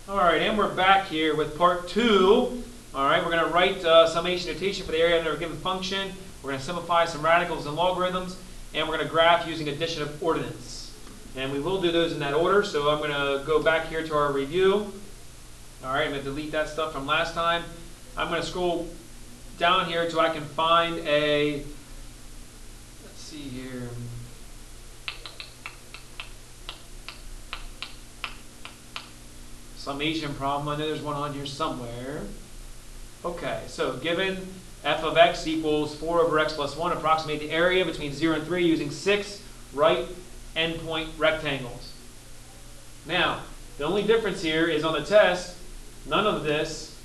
All right, and we're back here with part 2. All right, we're going to write summation notation for the area under a given function. We're going to simplify some radicals and logarithms, and we're going to graph using addition of ordinance. And we will do those in that order, so I'm going to go back here to our review. All right, I'm going to delete that stuff from last time. I'm going to scroll down here until I can find a, let's see here. Summation problem. I know there's one on here somewhere. Okay, so given f of x equals 4 over x plus 1, approximate the area between 0 and 3 using 6 right endpoint rectangles. Now, the only difference here is on the test, none of this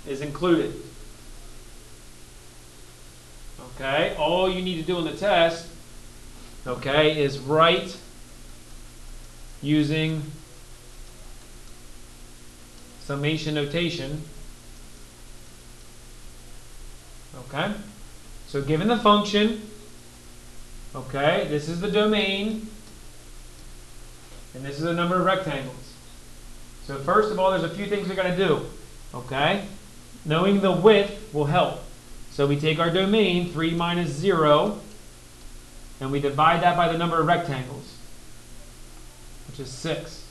is included. Okay, all you need to do on the test, okay, is write using summation notation. Okay, so given the function, okay, this is the domain, and this is the number of rectangles. So first of all, there's a few things we're going to do. Okay, knowing the width will help. So we take our domain, 3 minus 0, and we divide that by the number of rectangles, which is 6.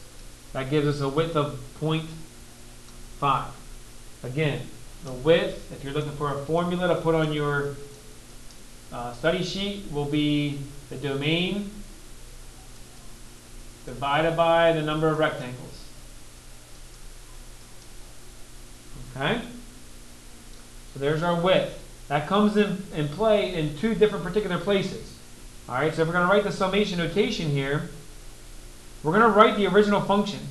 That gives us a width of 0.5. Again, the width, if you're looking for a formula to put on your study sheet, will be the domain divided by the number of rectangles. Okay? So there's our width. That comes in play in two different particular places. All right, so if we're going to write the summation notation here, we're going to write the original function,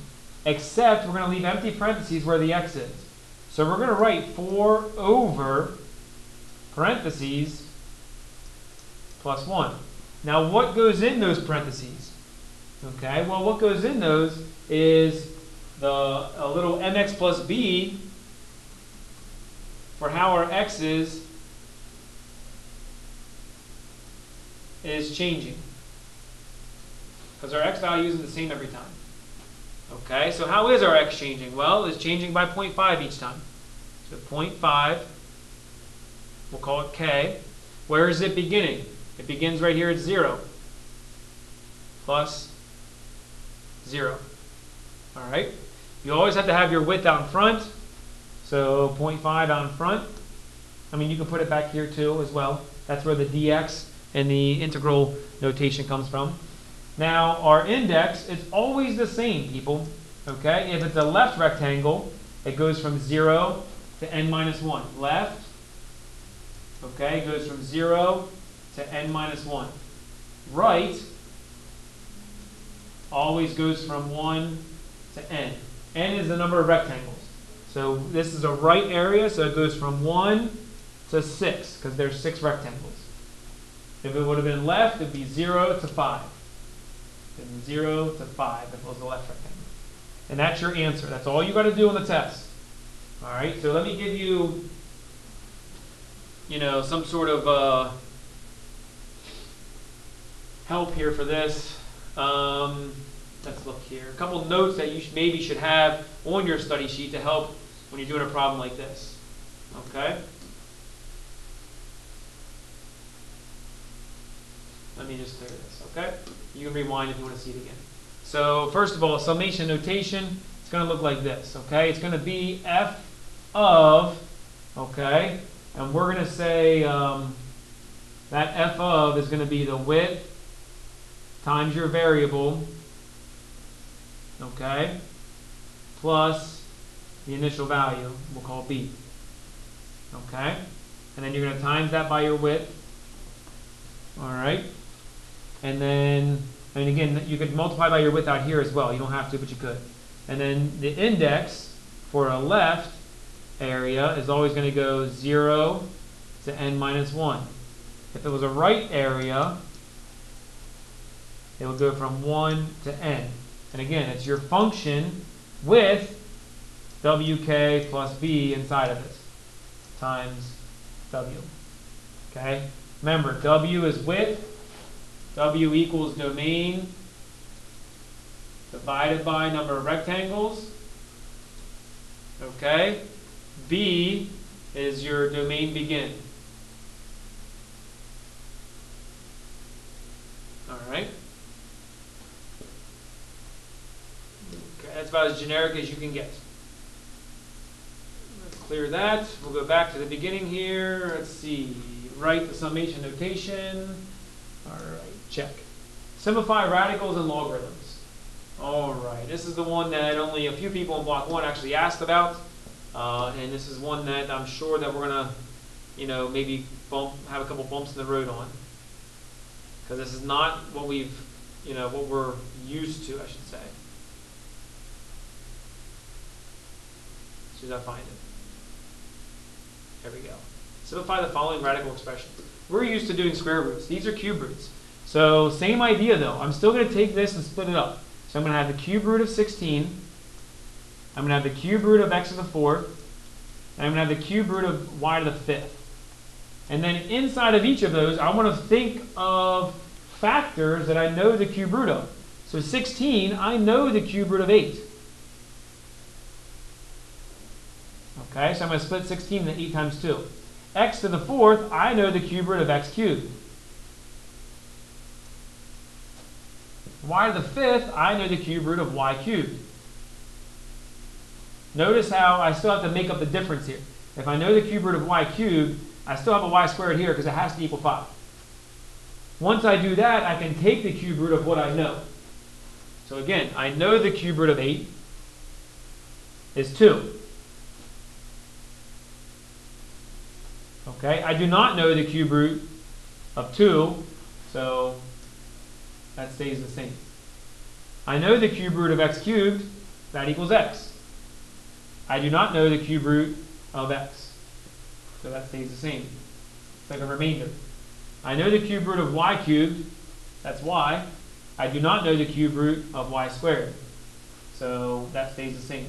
except we're going to leave empty parentheses where the x is. So we're going to write 4 over parentheses plus 1. Now what goes in those parentheses? Okay, well what goes in those is a little mx plus b for how our x is changing. Because our x value isn't the same every time. Okay, so how is our x changing? Well, it's changing by 0.5 each time. So 0.5, we'll call it k. Where is it beginning? It begins right here at 0. Plus 0. All right, you always have to have your width out in front. So 0.5 out in front. I mean, you can put it back here too as well. That's where the dx and the integral notation comes from. Now, our index is always the same, people. Okay, if it's a left rectangle, it goes from 0 to n minus 1. Left, okay, goes from 0 to n minus 1. Right always goes from 1 to n. N is the number of rectangles. So this is a right area, so it goes from 1 to 6, because there's 6 rectangles. If it would have been left, it would be 0 to 5. From 0 to 5 if it was the left rectangle. And that's your answer. That's all you got to do on the test. All right, so let me give you, some sort of help here for this. Let's look here. A couple notes that you maybe should have on your study sheet to help when you're doing a problem like this. Okay? Let me just clear this, okay? You can rewind if you want to see it again. So first of all, summation notation, it's going to look like this, okay? It's going to be f of, okay? And we're going to say that f of is going to be the width times your variable, okay? Plus the initial value, we'll call b, okay? And then you're going to times that by your width, all right? And then, again, you could multiply by your width out here as well. You don't have to, but you could. And then the index for a left area is always going to go 0 to n minus 1. If it was a right area, it will go from 1 to n. And again, it's your function with wk plus b inside of it times w. Okay? Remember, w is width. W equals domain divided by number of rectangles. Okay. B is your domain begin. All right. Okay, that's about as generic as you can get. Let's clear that. We'll go back to the beginning here. Let's see. Write the summation notation. All right, check. Simplify radicals and logarithms. All right, this is the one that only a few people in block 1 actually asked about. And this is one that I'm sure that we're going to, maybe have a couple bumps in the road on. Because this is not what what we're used to, I should say. As soon as I find it. There we go. Simplify the following radical expressions. We're used to doing square roots. These are cube roots. So same idea though. I'm still going to take this and split it up. So I'm going to have the cube root of 16. I'm going to have the cube root of x to the 4th. And I'm going to have the cube root of y to the 5th. And then inside of each of those, I want to think of factors that I know the cube root of. So 16, I know the cube root of 8. Okay, so I'm going to split 16 into 8 times 2. X to the 4th, I know the cube root of x cubed. Y to the 5th, I know the cube root of y cubed. Notice how I still have to make up the difference here. If I know the cube root of y cubed, I still have a y squared here because it has to equal 5. Once I do that, I can take the cube root of what I know. So again, I know the cube root of 8 is 2. Okay, I do not know the cube root of 2, so that stays the same. I know the cube root of x cubed, that equals x. I do not know the cube root of x, so that stays the same. It's like a remainder. I know the cube root of y cubed, that's y. I do not know the cube root of y squared, so that stays the same.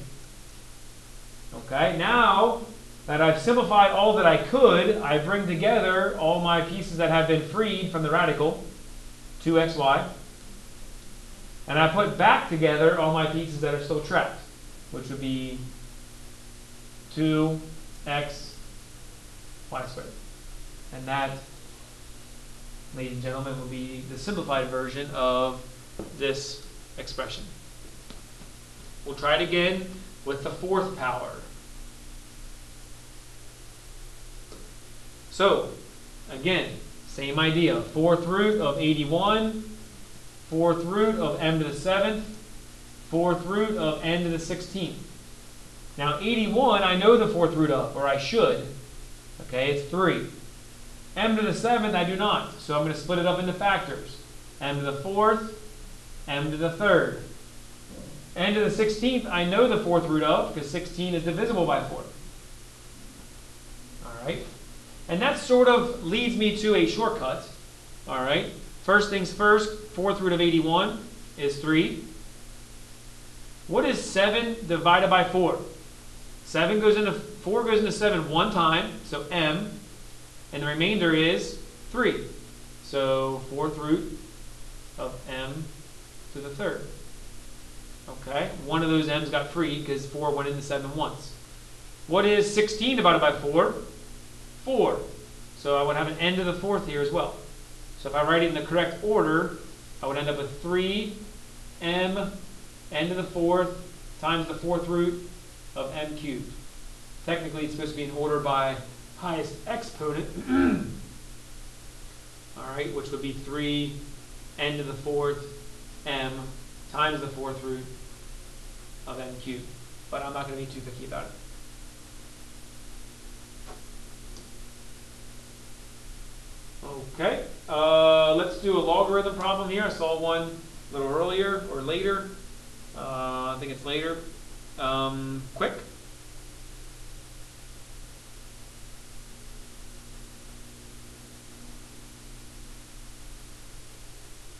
Okay, now that I've simplified all that I could, I bring together all my pieces that have been freed from the radical, 2xy, and I put back together all my pieces that are still trapped, which would be 2x y squared. And that, ladies and gentlemen, will be the simplified version of this expression. We'll try it again with the 4th power. So, again, same idea. 4th root of 81, 4th root of m to the 7th, 4th root of n to the 16th. Now 81 I know the 4th root of, or I should. Okay, it's 3. M to the 7th I do not, so I'm going to split it up into factors. M to the 4th, m to the 3rd. N to the 16th I know the 4th root of, because 16 is divisible by 4. Alright, and that sort of leads me to a shortcut. Alright, first things first, 4th root of 81 is 3. What is 7 divided by 4? 4 goes into 7 one time, so m, and the remainder is 3. So 4th root of m to the 3rd. Okay, one of those m's got freed because 4 went into 7 once. What is 16 divided by 4? 4. So I would have an n to the 4th here as well. So if I write it in the correct order, I would end up with 3m n to the 4th times the 4th root of m cubed. Technically, it's supposed to be in order by highest exponent. All right, which would be 3 n to the 4th m times the 4th root of m cubed. But I'm not going to be too picky about it. Okay, let's do a logarithm problem here. I saw one a little earlier or later. I think it's later. Quick.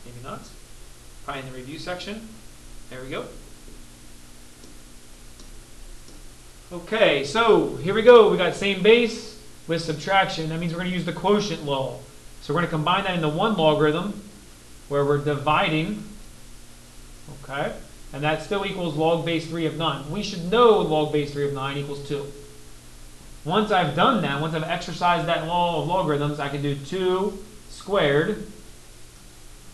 Maybe not. Probably in the review section. There we go. Okay, so here we go. We got same base with subtraction. That means we're going to use the quotient law. So we're going to combine that into one logarithm where we're dividing. Okay. and that still equals log base 3 of 9. We should know log base 3 of 9 equals 2. Once I've done that, once I've exercised that law of logarithms, I can do 2 squared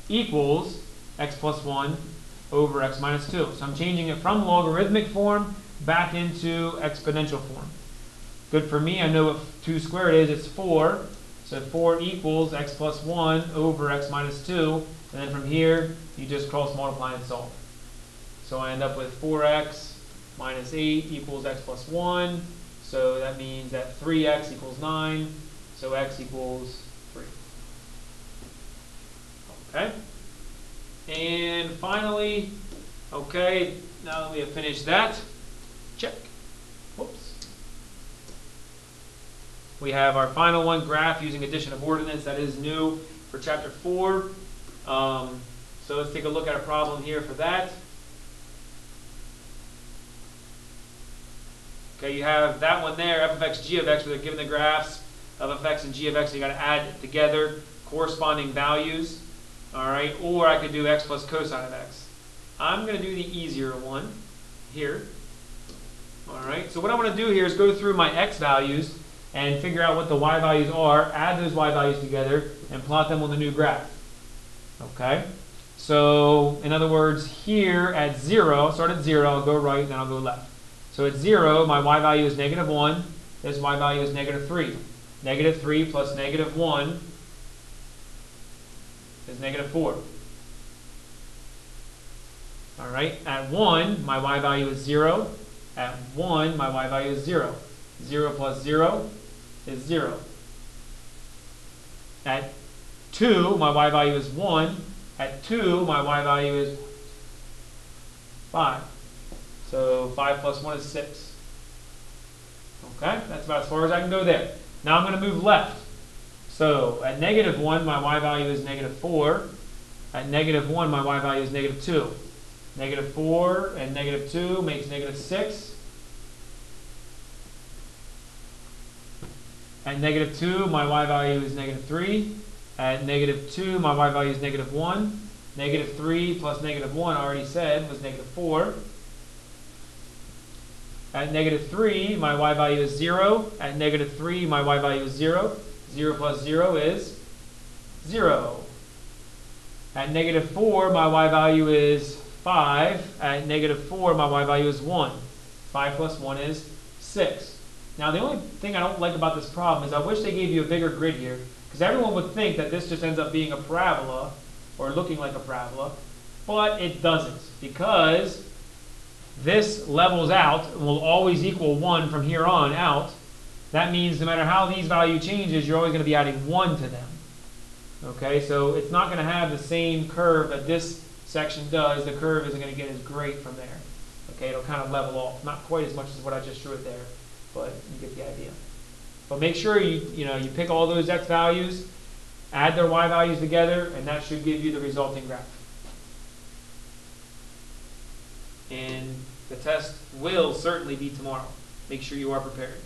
equals x plus 1 over x minus 2. So I'm changing it from logarithmic form back into exponential form. Good for me, I know what 2 squared is, it's 4. So 4 equals x plus 1 over x minus 2. And then from here, you just cross multiply and solve. So I end up with 4x minus 8 equals x plus 1. So that means that 3x equals 9. So x equals 3. Okay? And finally, okay, now that we have finished that, check. Whoops. We have our final one, graph using addition of ordinates. That is new for chapter 4. So let's take a look at a problem here for that. Okay, you have that one there, f of x, g of x, where they're given the graphs of f of x and g of x. So you got to add together corresponding values. All right, or I could do x plus cosine of x. I'm going to do the easier one here. All right, so what I want to do here is go through my x values and figure out what the y values are, add those y values together, and plot them on the new graph. Okay, so in other words, here at 0, I'll start at 0, I'll go right, then I'll go left. So at 0, my y value is negative 1, this y value is negative 3. Negative 3 plus negative 1 is negative 4. All right, at 1, my y value is 0. At 1, my y value is 0. 0 plus 0 is 0. At 2, my y value is 1. At 2, my y value is 5. So 5 plus 1 is 6. Okay, that's about as far as I can go there. Now I'm going to move left. So at negative 1, my y value is negative 4. At negative 1, my y value is negative 2. Negative 4 and negative 2 makes negative 6. At negative 2, my y value is negative 3. At negative 2, my y value is negative 1. Negative 3 plus negative 1, I already said, was negative 4. At negative 3, my y value is 0. At negative 3, my y value is 0. 0 plus 0 is 0. At negative 4, my y value is 5. At negative 4, my y value is 1. 5 plus 1 is 6. Now, the only thing I don't like about this problem is I wish they gave you a bigger grid here, because everyone would think that this just ends up being a parabola, or looking like a parabola, but it doesn't, because this levels out and will always equal 1 from here on out. That means no matter how these value changes, you're always going to be adding 1 to them. Okay, so it's not going to have the same curve that this section does. The curve isn't going to get as great from there. Okay, it'll kind of level off. Not quite as much as what I just drew it there, but you get the idea. But make sure you pick all those x values, add their y values together, and that should give you the resulting graph. And the test will certainly be tomorrow. Make sure you are prepared.